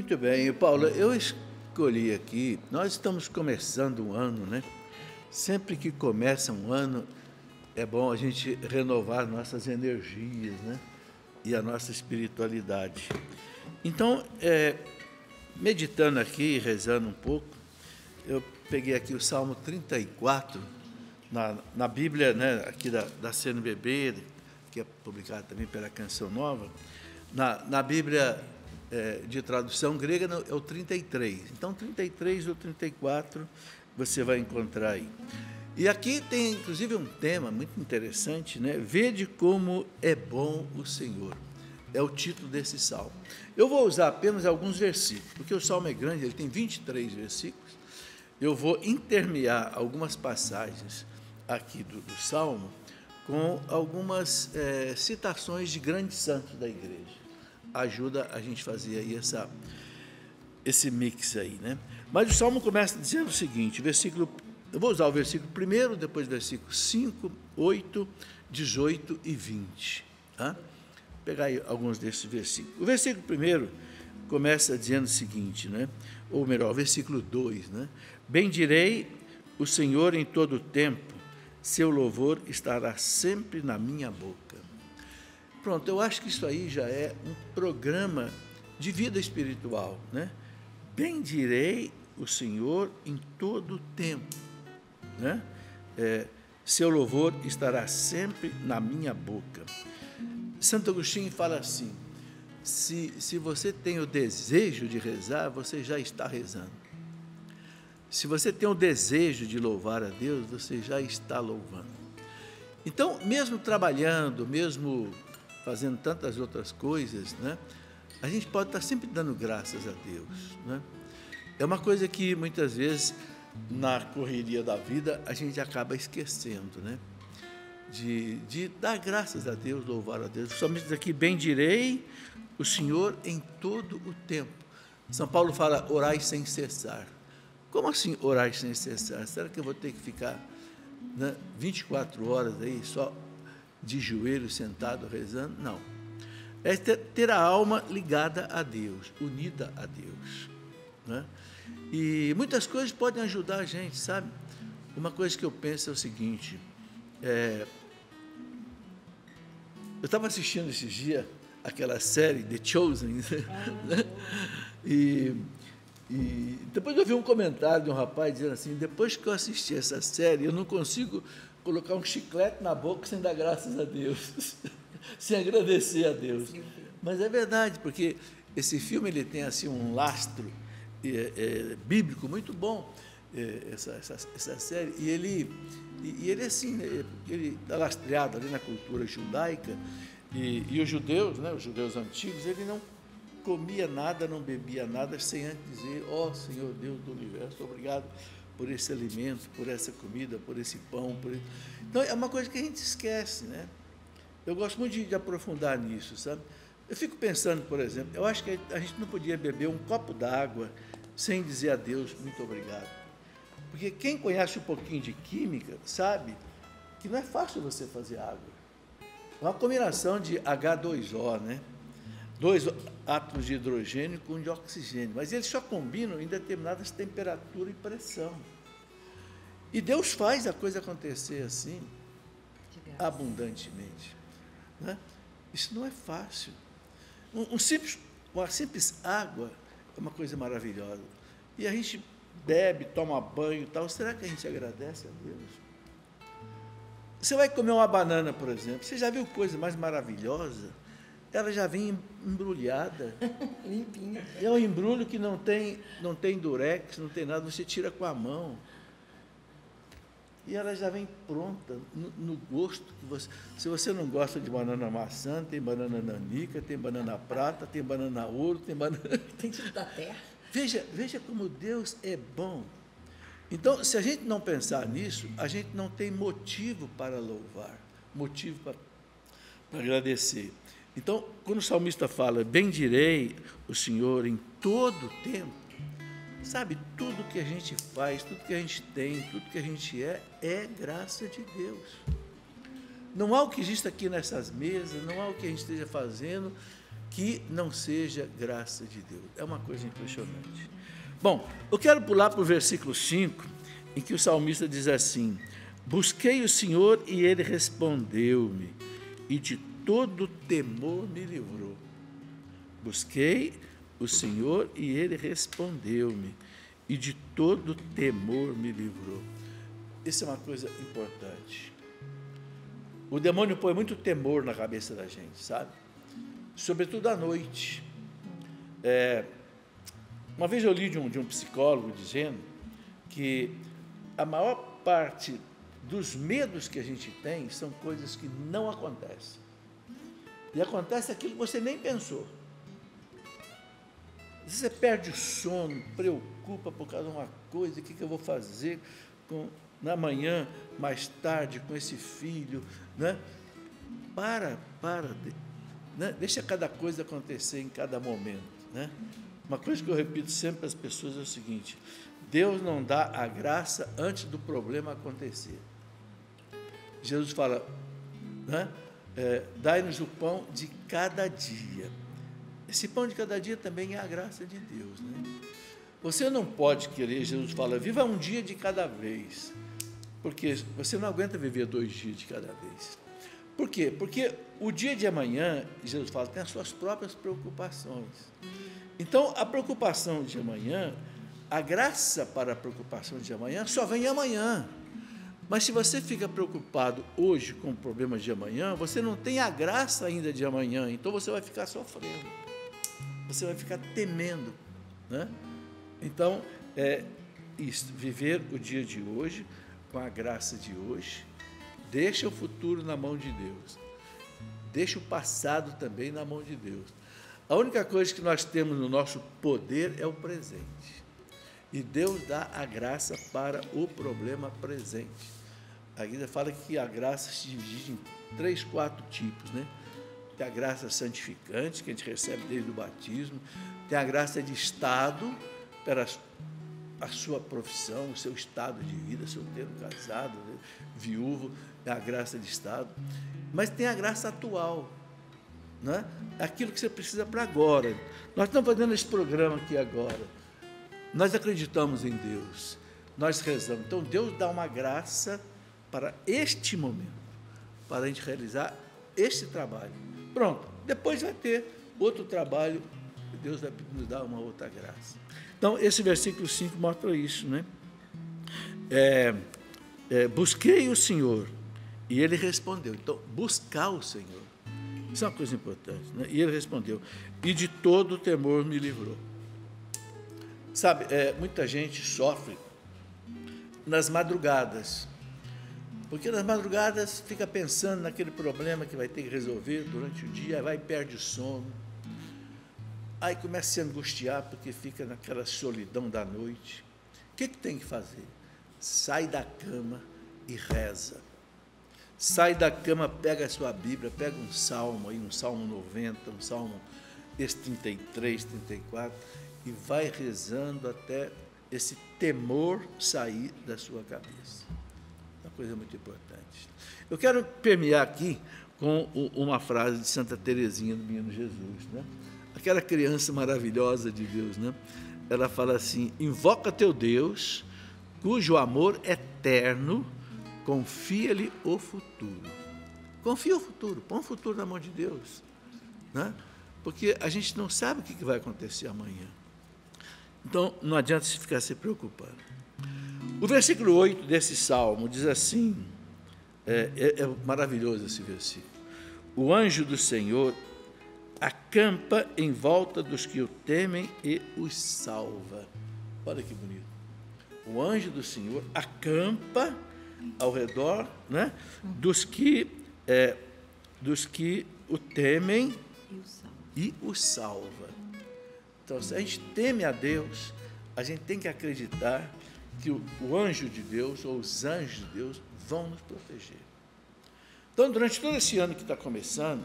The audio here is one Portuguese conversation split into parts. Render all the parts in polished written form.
Muito bem, Paula, eu escolhi aqui, nós estamos começando um ano, né? Sempre que começa um ano, é bom a gente renovar nossas energias, né? E a nossa espiritualidade. Então, meditando aqui, rezando um pouco, eu peguei aqui o Salmo 34, na Bíblia, né, aqui da CNBB, que é publicada também pela Canção Nova, na Bíblia de tradução grega é o 33. Então, 33 ou 34 você vai encontrar aí. E aqui tem, inclusive, um tema muito interessante, né? Vede como é bom o Senhor. É o título desse salmo. Eu vou usar apenas alguns versículos, porque o salmo é grande, ele tem 23 versículos. Eu vou intermear algumas passagens aqui do salmo com algumas citações de grandes santos da igreja. Ajuda a gente a fazer aí esse mix aí, né? Mas o salmo começa dizendo o seguinte, eu vou usar o versículo 1, depois o versículo 5, 8, 18 e 20. Tá? Vou pegar aí alguns desses versículos. O versículo 1 começa dizendo o seguinte, né? Ou melhor, o versículo 2, né? Bendirei o Senhor em todo o tempo, seu louvor estará sempre na minha boca. Pronto, eu acho que isso aí já é um programa de vida espiritual, né? Bendirei o Senhor em todo o tempo, né? Seu louvor estará sempre na minha boca. Santo Agostinho fala assim, se você tem o desejo de rezar, você já está rezando. Se você tem o desejo de louvar a Deus, você já está louvando. Então, mesmo trabalhando, mesmo fazendo tantas outras coisas, né, a gente pode estar sempre dando graças a Deus, né? É uma coisa que, muitas vezes, na correria da vida, a gente acaba esquecendo, né? De dar graças a Deus, louvar a Deus. Somente diz aqui, bendirei o Senhor em todo o tempo. São Paulo fala, orai sem cessar. Como assim orai sem cessar? Será que eu vou ter que ficar, né, 24 horas aí só de joelhos sentado rezando? Não. É ter a alma ligada a Deus, unida a Deus, né? E muitas coisas podem ajudar a gente, sabe? Uma coisa que eu penso é o seguinte, eu estava assistindo esses dias aquela série The Chosen, né? E depois eu vi um comentário de um rapaz dizendo assim, depois que eu assisti essa série, eu não consigo colocar um chiclete na boca sem dar graças a Deus, sem agradecer a Deus. Mas é verdade, porque esse filme ele tem assim um lastro bíblico muito bom, essa série, e ele assim, ele está lastreado ali na cultura judaica, e os judeus, né, os judeus antigos, ele não comia nada, não bebia nada, sem antes dizer, ó Senhor Deus do universo, obrigado por esse alimento, por essa comida, por esse pão. Então, é uma coisa que a gente esquece, né? Eu gosto muito de aprofundar nisso, sabe? Eu fico pensando, por exemplo, eu acho que a gente não podia beber um copo d'água sem dizer a Deus, muito obrigado. Porque quem conhece um pouquinho de química sabe que não é fácil você fazer água. É uma combinação de H2O, né? 2 átomos de hidrogênio com um de oxigênio, mas eles só combinam em determinadas temperaturas e pressão. E Deus faz a coisa acontecer assim, abundantemente, né? Isso não é fácil. Uma simples água é uma coisa maravilhosa. E a gente bebe, toma banho e tal, será que a gente agradece a Deus? Você vai comer uma banana, por exemplo, você já viu coisa mais maravilhosa? Ela já vem embrulhada. Limpinha. É um embrulho que não tem durex, não tem nada, você tira com a mão. E ela já vem pronta, no gosto que você... Se você não gosta de banana maçã, tem banana nanica, tem banana prata, tem banana ouro, tem banana... Tem tudo da terra. Veja como Deus é bom. Então, se a gente não pensar nisso, a gente não tem motivo para louvar, motivo para agradecer. Então, quando o salmista fala, bendirei o Senhor em todo o tempo, sabe, tudo que a gente faz, tudo que a gente tem, tudo que a gente é graça de Deus. Não há o que exista aqui nessas mesas, não há o que a gente esteja fazendo que não seja graça de Deus. É uma coisa impressionante. Bom, eu quero pular para o versículo 5, em que o salmista diz assim: busquei o Senhor e Ele respondeu-me, e de todo temor me livrou. Busquei o Senhor e Ele respondeu-me, e de todo temor me livrou. Isso é uma coisa importante. O demônio põe muito temor na cabeça da gente, sabe? Sobretudo à noite. Uma vez eu li de um psicólogo dizendo que a maior parte dos medos que a gente tem são coisas que não acontecem. E acontece aquilo que você nem pensou. Você perde o sono, preocupa por causa de uma coisa, o que eu vou fazer na manhã, mais tarde, com esse filho, né? Né? Deixa cada coisa acontecer em cada momento, né? Uma coisa que eu repito sempre para as pessoas é o seguinte: Deus não dá a graça antes do problema acontecer. Jesus fala, né? Dai-nos o pão de cada dia. Esse pão de cada dia também é a graça de Deus, né? Você não pode querer, Jesus fala, viva um dia de cada vez, porque você não aguenta viver 2 dias de cada vez. Por quê? Porque o dia de amanhã, Jesus fala, tem as suas próprias preocupações. Então, a preocupação de amanhã, a graça para a preocupação de amanhã só vem amanhã. Mas se você fica preocupado hoje com problemas de amanhã, você não tem a graça ainda de amanhã, então você vai ficar sofrendo, você vai ficar temendo, né? Então, é isso, viver o dia de hoje com a graça de hoje, deixa o futuro na mão de Deus, deixa o passado também na mão de Deus. A única coisa que nós temos no nosso poder é o presente. E Deus dá a graça para o problema presente. A Bíblia fala que a graça se divide em 3, 4 tipos, né? Tem a graça santificante, que a gente recebe desde o batismo. Tem a graça de estado, pela a sua profissão, o seu estado de vida, solteiro, casado, né? Viúvo, é a graça de estado. Mas tem a graça atual, né? Aquilo que você precisa para agora. Nós estamos fazendo esse programa aqui agora. Nós acreditamos em Deus, nós rezamos. Então, Deus dá uma graça para este momento, para a gente realizar este trabalho. Pronto, depois vai ter outro trabalho, Deus vai nos dar uma outra graça. Então, esse versículo 5 mostra isso, né? Busquei o Senhor, e Ele respondeu. Então, buscar o Senhor, isso é uma coisa importante, né? E Ele respondeu, e de todo temor me livrou. Sabe, muita gente sofre nas madrugadas, porque nas madrugadas fica pensando naquele problema que vai ter que resolver durante o dia, vai e perde o sono, aí começa a se angustiar porque fica naquela solidão da noite. O que tem que fazer? Sai da cama e reza. Sai da cama, pega a sua Bíblia, pega um salmo, aí, um salmo 90, um salmo esse 33, 34, e vai rezando até esse temor sair da sua cabeça. Uma coisa muito importante. Eu quero permear aqui com uma frase de Santa Teresinha do Menino Jesus, né? Aquela criança maravilhosa de Deus, né? Ela fala assim: invoca teu Deus, cujo amor eterno, confia-lhe o futuro. Confia o futuro, põe o futuro na mão de Deus, né? Porque a gente não sabe o que vai acontecer amanhã. Então, não adianta se ficar se preocupando. O versículo 8 desse salmo diz assim, é maravilhoso esse versículo: o anjo do Senhor acampa em volta dos que o temem e os salva. Olha que bonito. O anjo do Senhor acampa ao redor, né, dos que o temem e os salva. Então, se a gente teme a Deus, a gente tem que acreditar que o anjo de Deus, ou os anjos de Deus, vão nos proteger. Então, durante todo esse ano que está começando,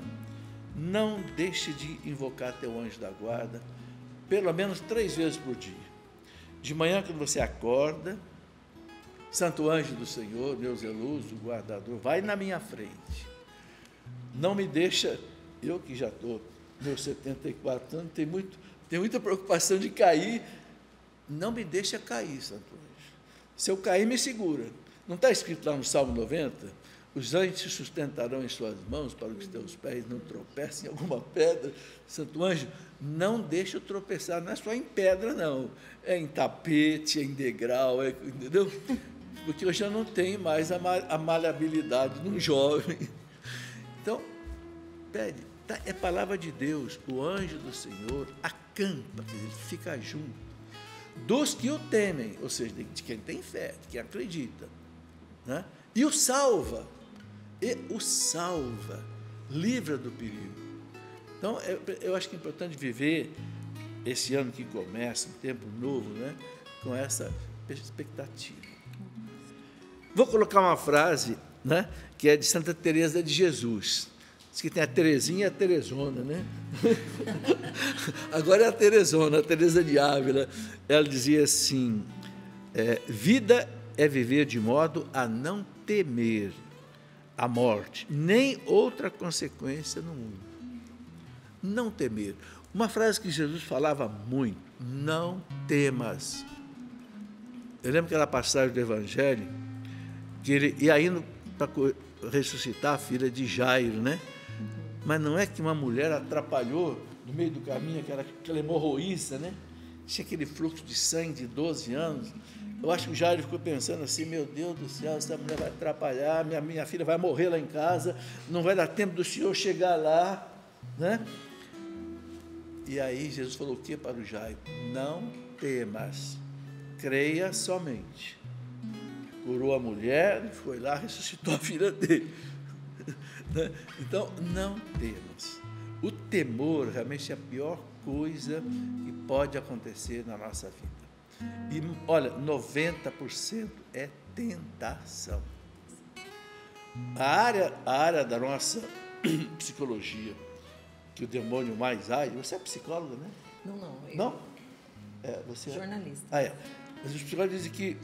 não deixe de invocar teu anjo da guarda, pelo menos 3 vezes por dia. De manhã, quando você acorda, Santo anjo do Senhor, meu zeloso guardador, vai na minha frente. Não me deixa, eu que já estou meus 74 anos, tem muita preocupação de cair. Não me deixa cair, Santo Anjo. Se eu cair, me segura. Não está escrito lá no Salmo 90? Os anjos se sustentarão em suas mãos para que os teus pés não tropecem em alguma pedra. Santo Anjo, não deixa eu tropeçar, não é só em pedra, não. É em tapete, é em degrau, entendeu? Porque eu já não tenho mais a maleabilidade de um jovem. Então, pede, tá, é palavra de Deus, o anjo do Senhor acampa, quer dizer, ele fica junto dos que o temem, ou seja, de quem tem fé, de quem acredita, né? E o salva, livra do perigo. Então, eu acho que é importante viver esse ano que começa, um tempo novo, né, com essa expectativa. Vou colocar uma frase, né, que é de Santa Teresa de Jesus. Diz que tem a Terezinha e a Teresona, né? Agora é a Teresona, a Teresa de Ávila. Ela dizia assim, vida é viver de modo a não temer a morte, nem outra consequência no mundo. Não temer. Uma frase que Jesus falava muito, não temas. Eu lembro aquela passagem do Evangelho, que ele ia indo para ressuscitar a filha de Jairo, né? Mas não é que uma mulher atrapalhou no meio do caminho, aquela hemorroíça, né? Tinha aquele fluxo de sangue de 12 anos. Eu acho que o Jairo ficou pensando assim, meu Deus do céu, essa mulher vai atrapalhar, minha filha vai morrer lá em casa, não vai dar tempo do senhor chegar lá, né? E aí Jesus falou o que para o Jairo? Não temas, creia somente. Curou a mulher, foi lá, ressuscitou a filha dele. Então, não temas. O temor realmente é a pior coisa que pode acontecer na nossa vida. E, olha, 90% é tentação. A área da nossa psicologia, que o demônio mais age, você é psicóloga, né? Não. Não? Você jornalista. Mas os psicólogos dizem que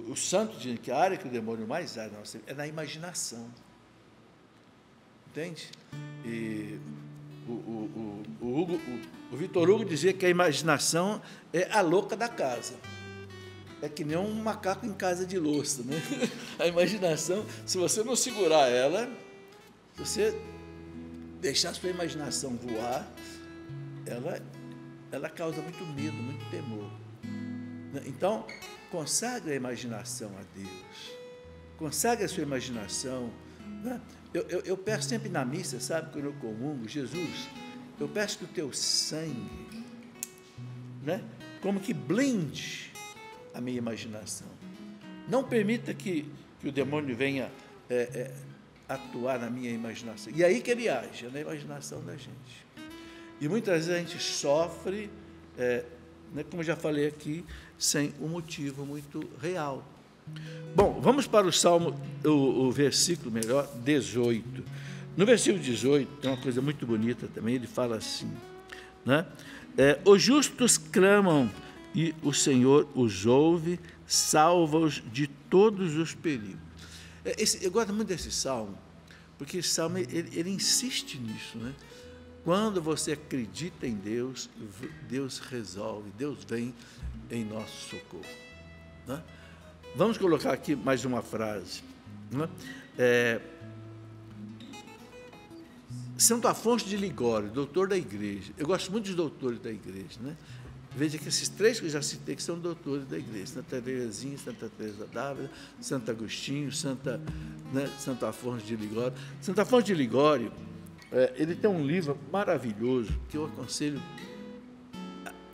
os santos dizem que a área que o demônio mais age é na imaginação. Entende? E o Vitor Hugo dizia que a imaginação é a louca da casa. É que nem um macaco em casa de louça, né? A imaginação, se você não segurar ela, se você deixar a sua imaginação voar, ela causa muito medo, muito temor. Então, consagre a imaginação a Deus. Consagre a sua imaginação, né? Eu peço sempre na missa, sabe, quando eu comungo, Jesus, eu peço que o teu sangue, né, como que blinde a minha imaginação. Não permita que o demônio venha atuar na minha imaginação. E aí que ele age, é na imaginação da gente. E muitas vezes a gente sofre, né, como já falei aqui, sem um motivo muito real. Bom, vamos para o Salmo, o versículo melhor, 18. No versículo 18, tem uma coisa muito bonita também, ele fala assim, né? Os justos clamam e o Senhor os ouve, salva-os de todos os perigos. Eu gosto muito desse Salmo, porque esse Salmo, ele insiste nisso, né? Quando você acredita em Deus, Deus resolve, Deus vem em nosso socorro, né? Vamos colocar aqui mais uma frase, né? Santo Afonso de Ligório, doutor da igreja. Eu gosto muito dos doutores da igreja, né? Veja que esses três que eu já citei que são doutores da igreja: Santa Teresinha, Santa Teresa d'Ávila, Santo Agostinho, Santo Afonso de Ligório. Santo Afonso de Ligório, ele tem um livro maravilhoso que eu aconselho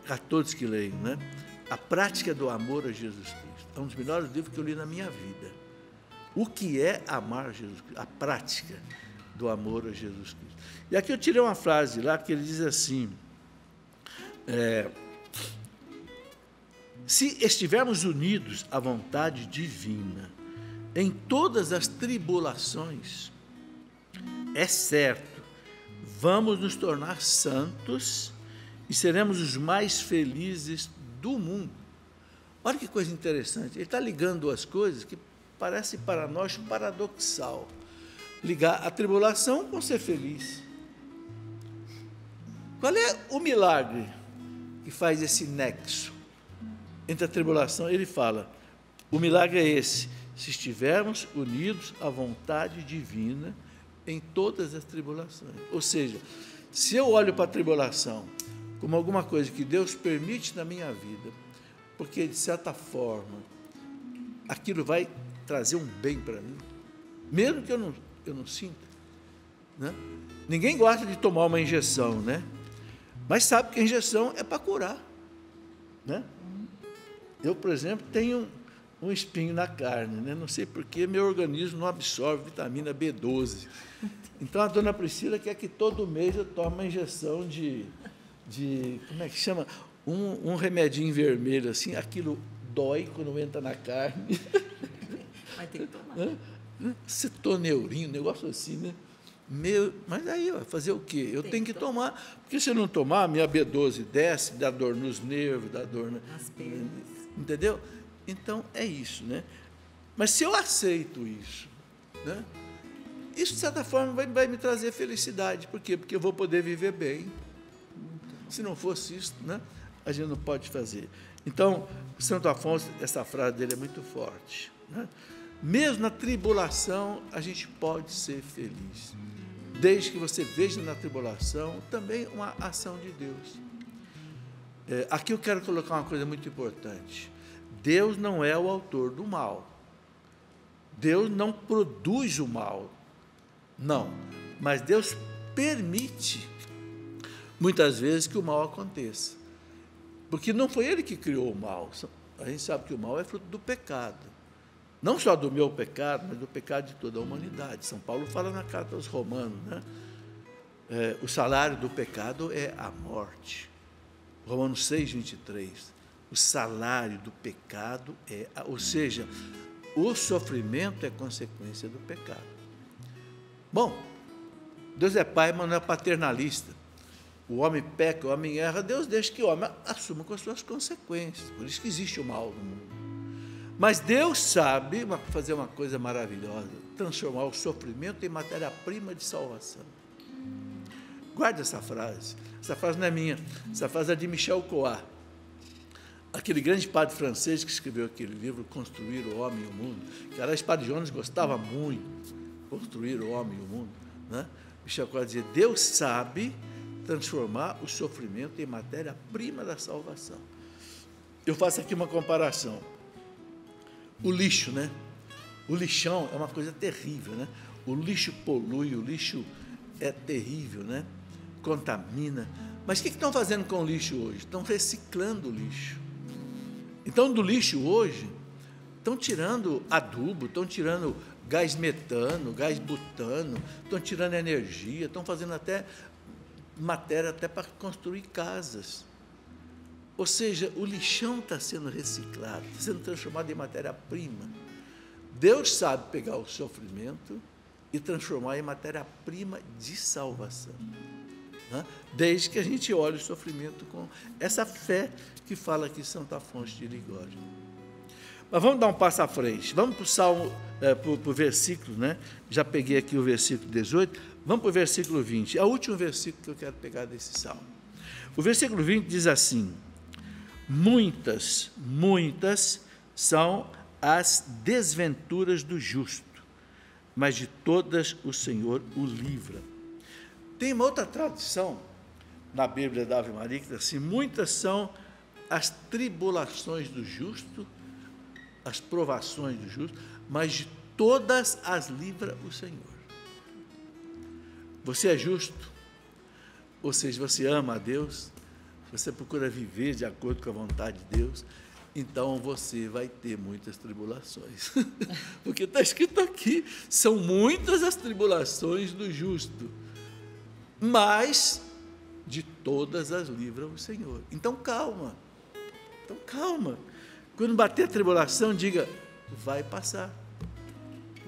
a todos que leiam, né? A Prática do Amor a Jesus Cristo. É um dos melhores livros que eu li na minha vida. O que é amar Jesus Cristo? A prática do amor a Jesus Cristo. E aqui eu tirei uma frase lá que ele diz assim, se estivermos unidos à vontade divina em todas as tribulações, é certo, vamos nos tornar santos e seremos os mais felizes do mundo. Olha que coisa interessante, ele está ligando duas coisas que parece para nós paradoxal. Ligar a tribulação com ser feliz. Qual é o milagre que faz esse nexo entre a tribulação? Ele fala, o milagre é esse, se estivermos unidos à vontade divina em todas as tribulações. Ou seja, se eu olho para a tribulação como alguma coisa que Deus permite na minha vida, porque, de certa forma, aquilo vai trazer um bem para mim, mesmo que eu não sinta, né? Ninguém gosta de tomar uma injeção, né? Mas sabe que a injeção é para curar, né? Eu, por exemplo, tenho um espinho na carne, né? Não sei porquê, meu organismo não absorve vitamina B12. Então, a dona Priscila quer que todo mês eu tome uma injeção de como é que chama? Um remedinho vermelho, assim, aquilo dói quando entra na carne. Vai ter que tomar. Cetoneurinho, um negócio assim, né? Mas aí, ó, fazer o quê? Eu tenho que tomar, porque se eu não tomar, minha B12 desce, dá dor nos nervos, dá dor nas pernas. Entendeu? Então, é isso, né? Mas se eu aceito isso, né? Isso, de certa forma, vai me trazer felicidade. Por quê? Porque eu vou poder viver bem. Se não fosse isso, né? A gente não pode fazer. Então, Santo Afonso, essa frase dele é muito forte, né? Mesmo na tribulação, a gente pode ser feliz. Desde que você veja na tribulação também uma ação de Deus. Aqui eu quero colocar uma coisa muito importante. Deus não é o autor do mal. Deus não produz o mal. Não. Mas Deus permite, muitas vezes, que o mal aconteça. Porque não foi Ele que criou o mal. A gente sabe que o mal é fruto do pecado. Não só do meu pecado, mas do pecado de toda a humanidade. São Paulo fala na carta aos Romanos, né? O salário do pecado é a morte. Romanos 6, 23. O salário do pecado ou seja, o sofrimento é consequência do pecado. Bom, Deus é pai, mas não é paternalista. O homem peca, o homem erra, Deus deixa que o homem assuma com as suas consequências. Por isso que existe o mal no mundo. Mas Deus sabe fazer uma coisa maravilhosa, transformar o sofrimento em matéria-prima de salvação. Guarde essa frase. Essa frase não é minha, essa frase é de Michel Coat, aquele grande padre francês que escreveu aquele livro, Construir o Homem e o Mundo, que, aliás, Padre Jones gostava muito, Construir o Homem e o Mundo, né? Michel Coat dizia, Deus sabe transformar o sofrimento em matéria-prima da salvação. Eu faço aqui uma comparação. O lixo, né? O lixão é uma coisa terrível, né? O lixo polui, o lixo é terrível, né? Contamina. Mas o que estão fazendo com o lixo hoje? Estão reciclando o lixo. Então, do lixo hoje, estão tirando adubo, estão tirando gás metano, gás butano, estão tirando energia, estão fazendo até matéria até para construir casas. Ou seja, o lixão está sendo reciclado, está sendo transformado em matéria-prima. Deus sabe pegar o sofrimento e transformar em matéria-prima de salvação, né? Desde que a gente olhe o sofrimento com essa fé que fala aqui Santo Afonso de Ligório. Mas vamos dar um passo à frente. Vamos para o Salmo, para o versículo, né? Já peguei aqui o versículo 18, vamos para o versículo 20. É o último versículo que eu quero pegar desse Salmo. O versículo 20 diz assim: muitas são as desventuras do justo, mas de todas o Senhor o livra. Tem uma outra tradução na Bíblia da Ave Maria que diz assim: muitas são as tribulações do justo, as provações do justo, mas de todas as livra o Senhor. Você é justo, ou seja, você ama a Deus, você procura viver de acordo com a vontade de Deus, então você vai ter muitas tribulações. Porque está escrito aqui, são muitas as tribulações do justo, mas de todas as livra o Senhor. Então calma. Quando bater a tribulação, diga, vai passar.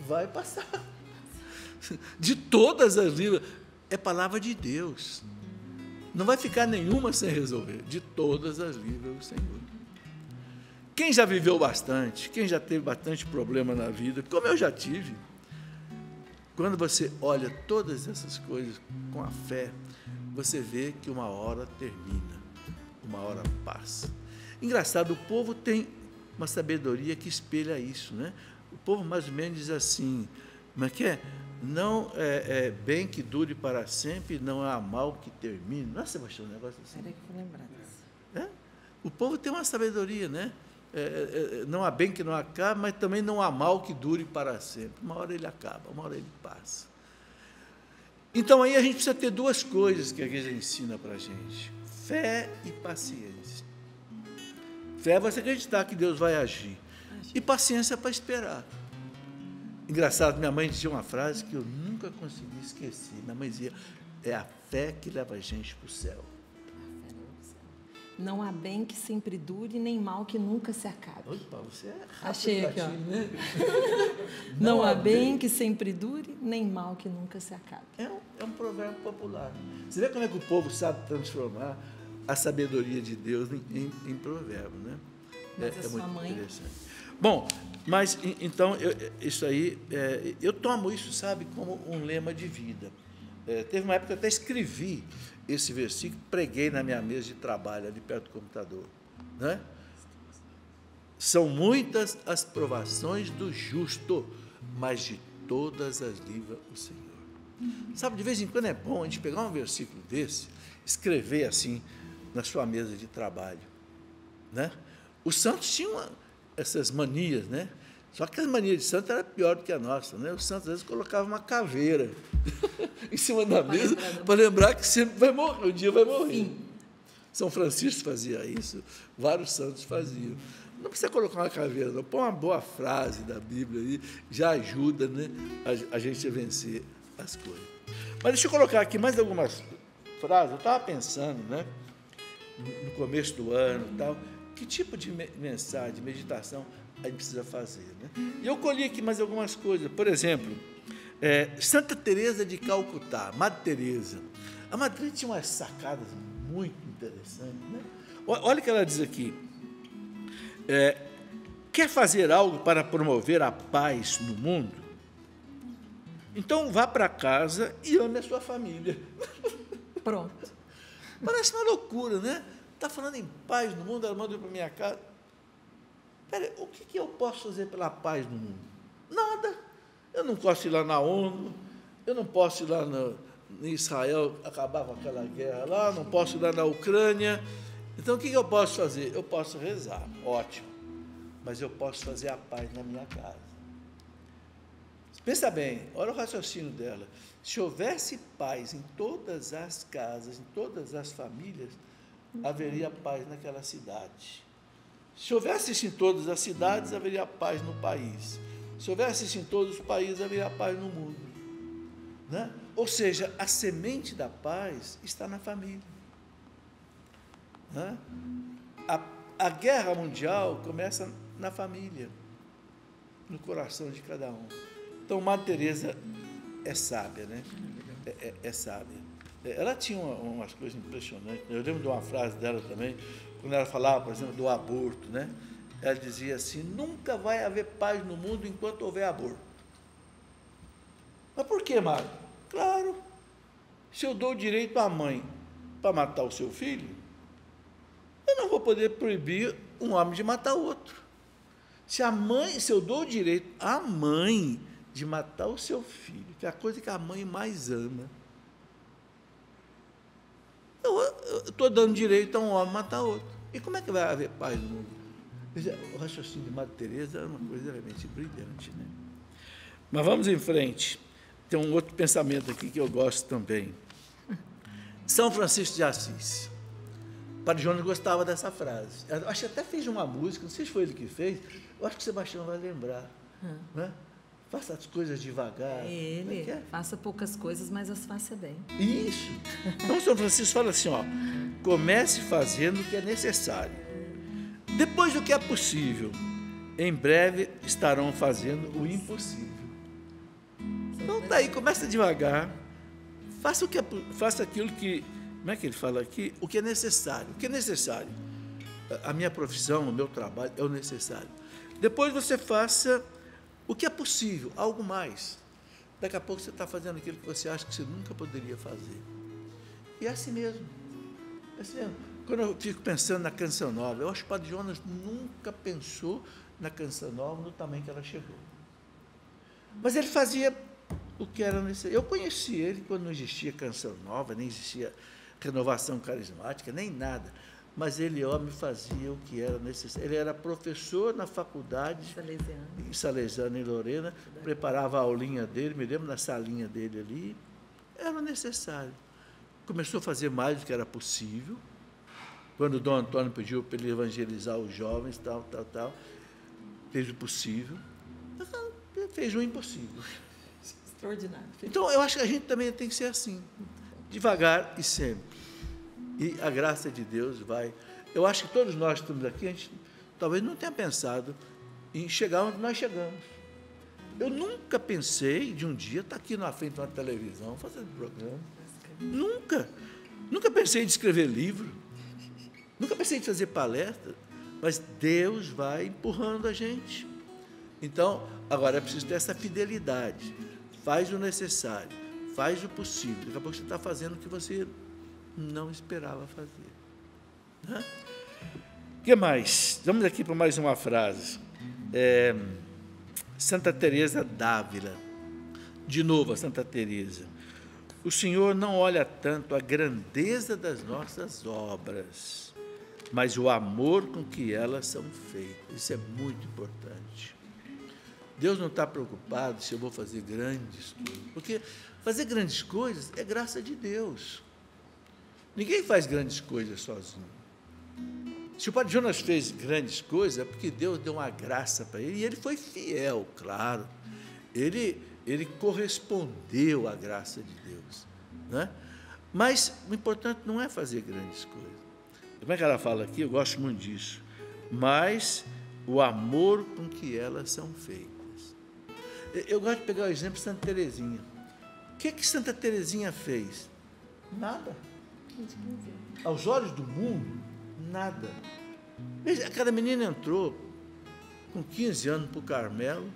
Vai passar. De todas as livra, é palavra de Deus. Não vai ficar nenhuma sem resolver. De todas as livra o Senhor. Quem já viveu bastante, quem já teve bastante problema na vida, como eu já tive, Quando você olha todas essas coisas com a fé, você vê que uma hora termina, uma hora passa. Engraçado, o povo tem uma sabedoria que espelha isso, né? O povo mais ou menos diz assim, mas que é? Não é bem que dure para sempre, não há mal que termine. Não é, Sebastião, um negócio assim? Peraí que eu vou lembrar disso. O povo tem uma sabedoria, né? Não há bem que não acabe, mas também não há mal que dure para sempre. Uma hora ele acaba, uma hora ele passa. Então, aí a gente precisa ter duas coisas que a igreja ensina para a gente: fé e paciência. Fé é você acreditar que Deus vai agir. E paciência para esperar. Engraçado, minha mãe dizia uma frase que eu nunca consegui esquecer. Minha mãe dizia, é a fé que leva a gente para o céu. Não há bem que sempre dure, nem mal que nunca se acabe. Opa, você é rápido. Achei aqui, ó. Né? Não há bem que sempre dure, nem mal que nunca se acabe. É um provérbio popular. Você vê como é que o povo sabe transformar a sabedoria de Deus em provérbio, né? Mas É muito mãe... interessante. Bom, mas então, isso aí, eu tomo isso, sabe, como um lema de vida. Teve uma época que eu até escrevi esse versículo, preguei na minha mesa de trabalho, ali perto do computador. Né? São muitas as provações do justo, mas de todas as livra o Senhor. Sabe, de vez em quando é bom a gente pegar um versículo desse, escrever assim na sua mesa de trabalho. Né? Os santos tinham essas manias, né? Só que as manias de santo era pior do que a nossa, né? Os santos às vezes colocavam uma caveira em cima da mesa para lembrar que sempre vai morrer, um dia vai morrer. Sim. São Francisco fazia isso, vários santos faziam. Não precisa colocar uma caveira, não. Põe uma boa frase da Bíblia aí, já ajuda, né, a gente a vencer as coisas. Mas deixa eu colocar aqui mais algumas frases. Eu estava pensando, né, no começo do ano e tal, que tipo de mensagem, de meditação a gente precisa fazer, né? E eu colhi aqui mais algumas coisas. Por exemplo, Santa Teresa de Calcutá, Madre Teresa. A Madre Teresa tinha umas sacadas muito interessantes, né? Olha o que ela diz aqui. Quer fazer algo para promover a paz no mundo? Então vá para casa e ame a sua família. Pronto. Parece uma loucura, né? Está falando em paz no mundo, ela manda para minha casa. Peraí, o que eu posso fazer pela paz no mundo? Nada. Eu não posso ir lá na ONU, eu não posso ir lá em Israel acabar com aquela guerra lá, não posso ir lá na Ucrânia. Então, o que eu posso fazer? Eu posso rezar, ótimo, mas eu posso fazer a paz na minha casa. Pensa bem, olha o raciocínio dela. Se houvesse paz em todas as casas, em todas as famílias, haveria paz naquela cidade. Se houvesse isso em todas as cidades, haveria paz no país. Se houvesse isso em todos os países, haveria paz no mundo. Né? Ou seja, a semente da paz está na família. Né? A guerra mundial começa na família, no coração de cada um. Então, Madre Teresa é sábia, né? É sábia. Ela tinha umas coisas impressionantes. Eu lembro de uma frase dela também, quando ela falava, por exemplo, do aborto, né? Ela dizia assim, nunca vai haver paz no mundo enquanto houver aborto. Mas por que, Mário? Claro, se eu dou o direito à mãe para matar o seu filho, eu não vou poder proibir um homem de matar outro. Se eu dou o direito à mãe de matar o seu filho, que é a coisa que a mãe mais ama, eu estou dando direito a um homem matar outro. E como é que vai haver paz no mundo? O raciocínio de Madre Teresa é uma coisa realmente brilhante, né? Mas vamos em frente. Tem um outro pensamento aqui que eu gosto também. São Francisco de Assis. O Padre Jonas gostava dessa frase. Eu acho que até fez uma música, não sei se foi ele que fez, eu acho que o Sebastião vai lembrar. Né? Faça as coisas devagar. Ele, faça poucas coisas, mas as faça bem. Isso. Então, São Francisco fala assim, ó, comece fazendo o que é necessário. Depois do que é possível, em breve estarão fazendo o impossível. Então, tá aí, começa devagar, faça aquilo que, como é que ele fala aqui? O que é necessário. O que é necessário? A minha profissão, o meu trabalho é o necessário. Depois você faça o que é possível, algo mais. Daqui a pouco você está fazendo aquilo que você acha que você nunca poderia fazer. E é assim mesmo. É assim mesmo. Quando eu fico pensando na Canção Nova, eu acho que o Padre Jonas nunca pensou na Canção Nova no tamanho que ela chegou. Mas ele fazia o que era necessário. Eu conheci ele quando não existia Canção Nova, nem existia renovação carismática, nem nada. Mas ele, homem, fazia o que era necessário. Ele era professor na faculdade em Salesiano, em Lorena, preparava a aulinha dele, me lembro na salinha dele ali. Era necessário. Começou a fazer mais do que era possível. Quando o Dom Antônio pediu para ele evangelizar os jovens, tal, fez o possível. Fez o impossível. Extraordinário. Então, eu acho que a gente também tem que ser assim, devagar e sempre. E a graça de Deus vai... Eu acho que todos nós que estamos aqui, a gente talvez não tenha pensado em chegar onde nós chegamos. Eu nunca pensei de um dia estar aqui na frente de uma televisão, fazendo programa. Nunca. Nunca pensei em escrever livro. Nunca pensei em fazer palestra. Mas Deus vai empurrando a gente. Então, agora é preciso ter essa fidelidade. Faz o necessário, faz o possível. Daqui a pouco você está fazendo o que você não esperava fazer. O que mais? Vamos aqui para mais uma frase. Santa Teresa d'Ávila. De novo, a Santa Teresa. O Senhor não olha tanto a grandeza das nossas obras, mas o amor com que elas são feitas. Isso é muito importante. Deus não está preocupado se eu vou fazer grandes coisas, porque fazer grandes coisas é graça de Deus. Ninguém faz grandes coisas sozinho. Se o Padre Jonas fez grandes coisas, é porque Deus deu uma graça para ele, e ele foi fiel, claro. Ele correspondeu à graça de Deus. Né? Mas o importante não é fazer grandes coisas. Como é que ela fala aqui? Eu gosto muito disso. Mas o amor com que elas são feitas. Eu gosto de pegar o exemplo de Santa Teresinha. O que Santa Teresinha fez? Nada. Aos olhos do mundo, nada. Veja, aquela menina entrou com 15 anos para o Carmelo,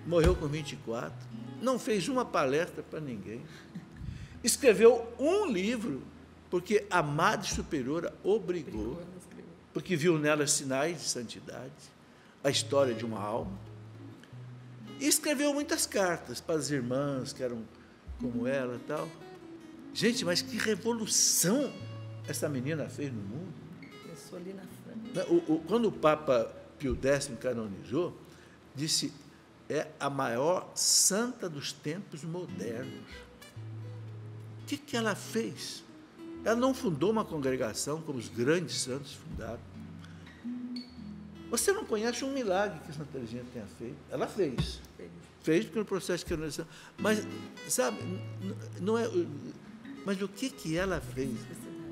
morreu com 24, não fez uma palestra para ninguém, escreveu um livro, porque a Madre Superiora obrigou, porque viu nela sinais de santidade, a história de uma alma, e escreveu muitas cartas para as irmãs que eram como ela e tal. Gente, mas que revolução essa menina fez no mundo. Começou ali na França. Quando o Papa Pio X canonizou, disse, é a maior santa dos tempos modernos. O que ela fez? Ela não fundou uma congregação como os grandes santos fundaram. Você não conhece um milagre que Santa Teresinha tenha feito. Ela fez. Fez porque no processo de canonização. Mas, sabe, não é... Mas o que ela fez?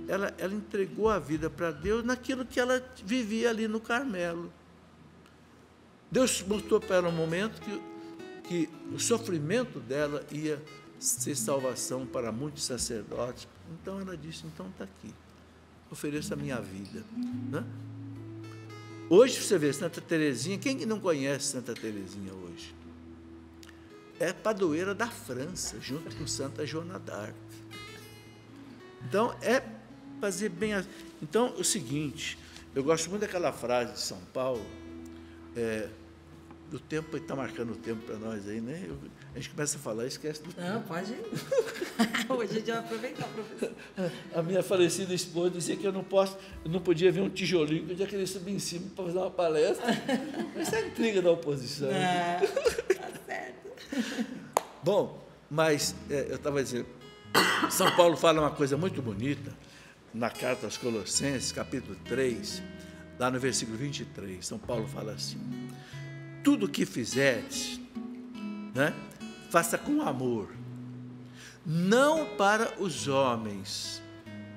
Ela entregou a vida para Deus naquilo que ela vivia ali no Carmelo. Deus mostrou para ela um momento que o sofrimento dela ia ser salvação para muitos sacerdotes. Então ela disse, então está aqui, ofereço a minha vida. Né? Hoje você vê Santa Teresinha, quem não conhece Santa Teresinha hoje? É padroeira da França, junto com Santa Joana d'Arc. Então, é fazer bem... Então, é o seguinte, eu gosto muito daquela frase de São Paulo, do tempo, está marcando o tempo para nós aí, né? A gente começa a falar e esquece do tempo. Não, pode ir. Hoje a gente vai aproveitar, professor. A minha falecida esposa dizia que eu não podia ver um tijolinho, que eu já queria subir em cima para fazer uma palestra. Essa é a intriga da oposição. Tá certo. Bom, mas eu estava dizendo, São Paulo fala uma coisa muito bonita, na carta aos Colossenses, capítulo 3, lá no versículo 23, São Paulo fala assim, tudo o que fizeres, né, faça com amor, não para os homens,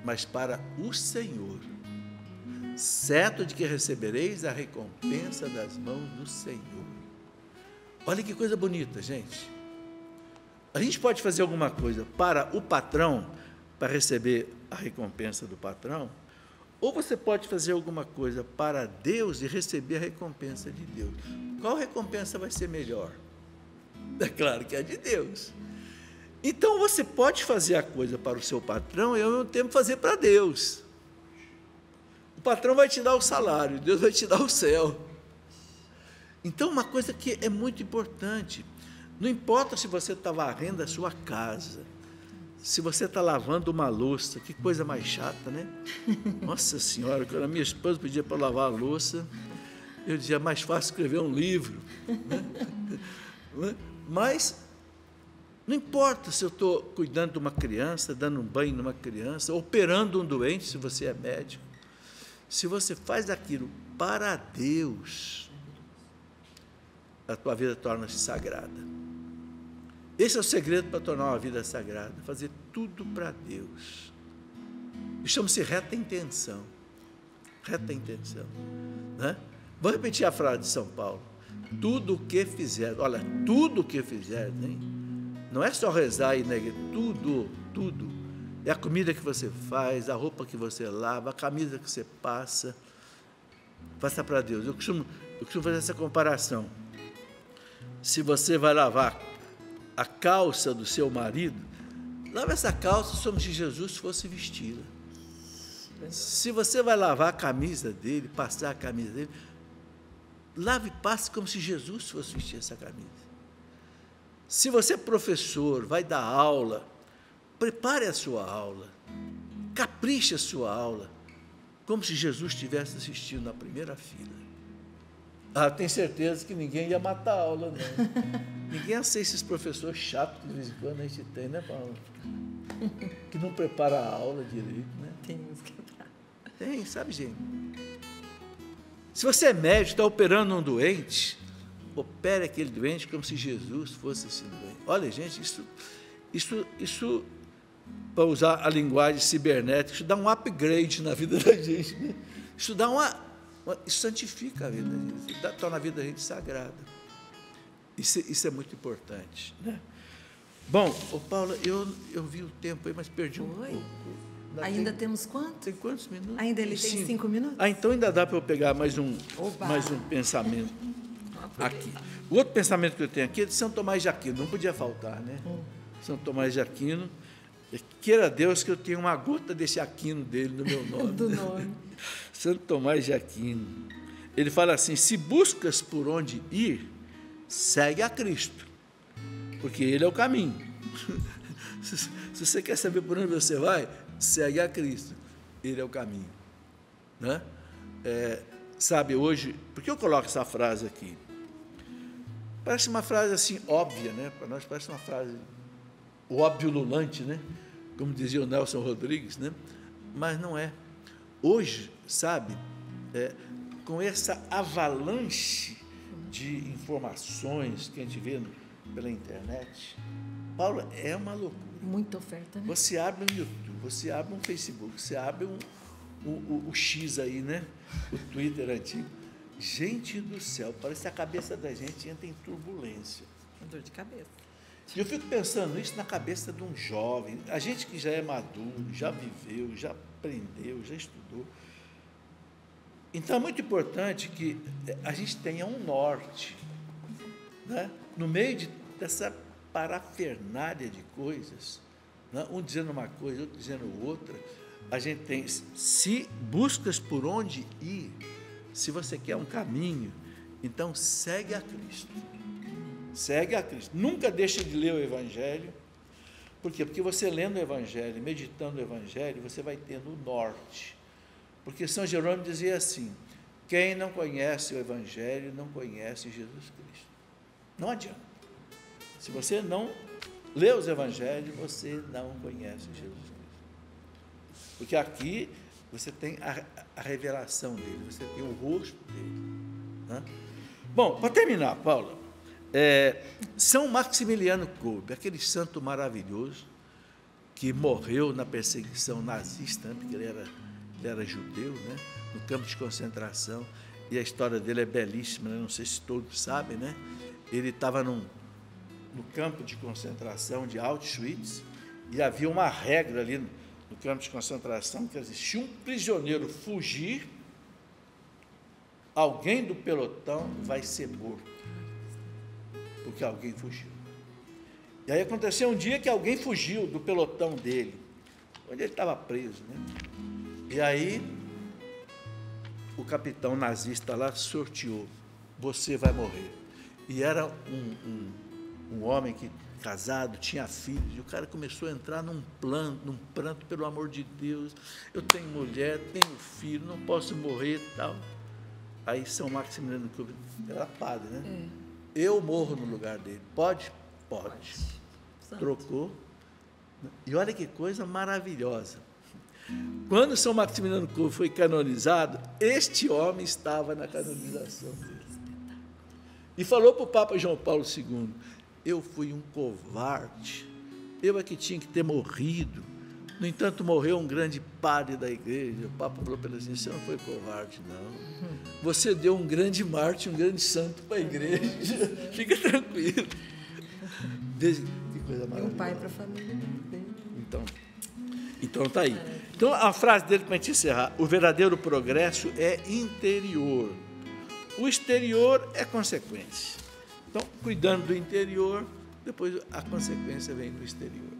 mas para o Senhor, certo de que recebereis a recompensa das mãos do Senhor. Olha que coisa bonita, gente. A gente pode fazer alguma coisa para o patrão, para receber a recompensa do patrão, ou você pode fazer alguma coisa para Deus e receber a recompensa de Deus. Qual recompensa vai ser melhor? É claro que é de Deus. Então, você pode fazer a coisa para o seu patrão e, ao mesmo tempo, fazer para Deus. O patrão vai te dar o salário, Deus vai te dar o céu. Então, uma coisa que é muito importante, não importa se você está varrendo a sua casa, se você está lavando uma louça, que coisa mais chata, né? Nossa Senhora, quando a minha esposa pedia para lavar a louça, eu dizia, mais fácil escrever um livro. Né? Mas não importa se eu estou cuidando de uma criança, dando um banho numa criança, operando um doente, se você é médico, se você faz aquilo para Deus, a tua vida torna-se sagrada. Esse é o segredo para tornar uma vida sagrada, fazer tudo para Deus. Chama-se reta intenção. Reta intenção. Né? Vou repetir a frase de São Paulo. Tudo o que fizer, olha, tudo o que fizer, hein? Não é só rezar e negar, tudo. É a comida que você faz, a roupa que você lava, a camisa que você passa. Faça para Deus. Eu costumo fazer essa comparação. Se você vai lavar a calça do seu marido, lave essa calça como se Jesus fosse vesti-la. Se você vai lavar a camisa dele, passar a camisa dele, lave e passe como se Jesus fosse vestir essa camisa. Se você é professor, vai dar aula, prepare a sua aula, capriche a sua aula, como se Jesus estivesse assistindo na primeira fila. Tenho certeza que ninguém ia matar a aula, não. Ninguém aceita esses professores chatos que de vez em quando a gente tem, né, Paulo? Que não prepara a aula direito, né? Tem uns quebrados. Tem, sabe, gente? Se você é médico, está operando um doente, opere aquele doente como se Jesus fosse esse doente. Olha, gente, isso para usar a linguagem cibernética, isso dá um upgrade na vida da gente, né? Isso dá isso santifica a vida da gente, torna a vida da gente sagrada. Isso é muito importante, né? Bom, Paula, eu vi o tempo aí, mas perdi um pouco. Ainda temos quanto? Tem quantos minutos? Ainda ele tem 5 minutos? Então ainda dá para eu pegar mais um pensamento aqui. O outro pensamento que eu tenho aqui é de São Tomás de Aquino, não podia faltar, né? São Tomás de Aquino, queira Deus que eu tenha uma gota desse Aquino dele no meu nome. Do nome. Santo Tomás de Aquino. Ele fala assim, se buscas por onde ir, segue a Cristo, porque Ele é o caminho. Se você quer saber por onde você vai, segue a Cristo, Ele é o caminho. Né? Sabe, hoje, por que eu coloco essa frase aqui? Parece uma frase assim, óbvia, né? Para nós parece uma frase, o óbvio ululante, né? Como dizia o Nelson Rodrigues, né? Mas não é. Hoje, sabe, com essa avalanche de informações que a gente vê pela internet, Paula, é uma loucura. Muita oferta, né? Você abre um YouTube, você abre um Facebook, você abre o X aí, né? O Twitter antigo. Gente do céu, parece que a cabeça da gente entra em turbulência. Dor de cabeça. E eu fico pensando isso na cabeça de um jovem, a gente que já é maduro, já viveu, já aprendeu, já estudou. Então, é muito importante que a gente tenha um norte, né? No meio dessa parafernália de coisas, né? Um dizendo uma coisa, outro dizendo outra, a gente tem, se buscas por onde ir, se você quer um caminho, então segue a Cristo. Segue a Cristo. Nunca deixe de ler o Evangelho. Por quê? Porque você lendo o Evangelho, meditando o Evangelho, você vai tendo o norte. Porque São Jerônimo dizia assim, quem não conhece o Evangelho não conhece Jesus Cristo. Não adianta. Se você não lê os Evangelhos, você não conhece Jesus Cristo. Porque aqui você tem a revelação dele, você tem o rosto dele. Né? Bom, para terminar, Paula, São Maximiliano Kolbe, aquele santo maravilhoso que morreu na perseguição nazista, né, porque ele era judeu, né, no campo de concentração, e a história dele é belíssima, né, não sei se todos sabem, né, ele estava no campo de concentração de Auschwitz, e havia uma regra ali no campo de concentração, que se um prisioneiro fugir, alguém do pelotão vai ser morto, porque alguém fugiu. E aí aconteceu um dia que alguém fugiu do pelotão dele, onde ele estava preso, né? E aí o capitão nazista lá sorteou: você vai morrer. E era um homem que casado, tinha filhos, e o cara começou a entrar num pranto, pelo amor de Deus, eu tenho mulher, tenho filho, não posso morrer e tal. Aí São Maximiliano Kolbe era padre, né? Eu morro no lugar dele. Pode? Pode. Trocou. E olha que coisa maravilhosa. Quando São Maximiliano Kolbe foi canonizado, este homem estava na canonização dele. E falou para o Papa João Paulo II: eu fui um covarde, eu é que tinha que ter morrido. No entanto, morreu um grande padre da igreja. O Papa falou para ele assim: você não foi covarde, não. Você deu um grande mártir, um grande santo para a igreja. Fica tranquilo. Que coisa maravilhosa. E um pai para a família dele. Então está aí. Então, a frase dele, para a gente encerrar: o verdadeiro progresso é interior. O exterior é consequência. Então, cuidando do interior, depois a consequência vem do exterior.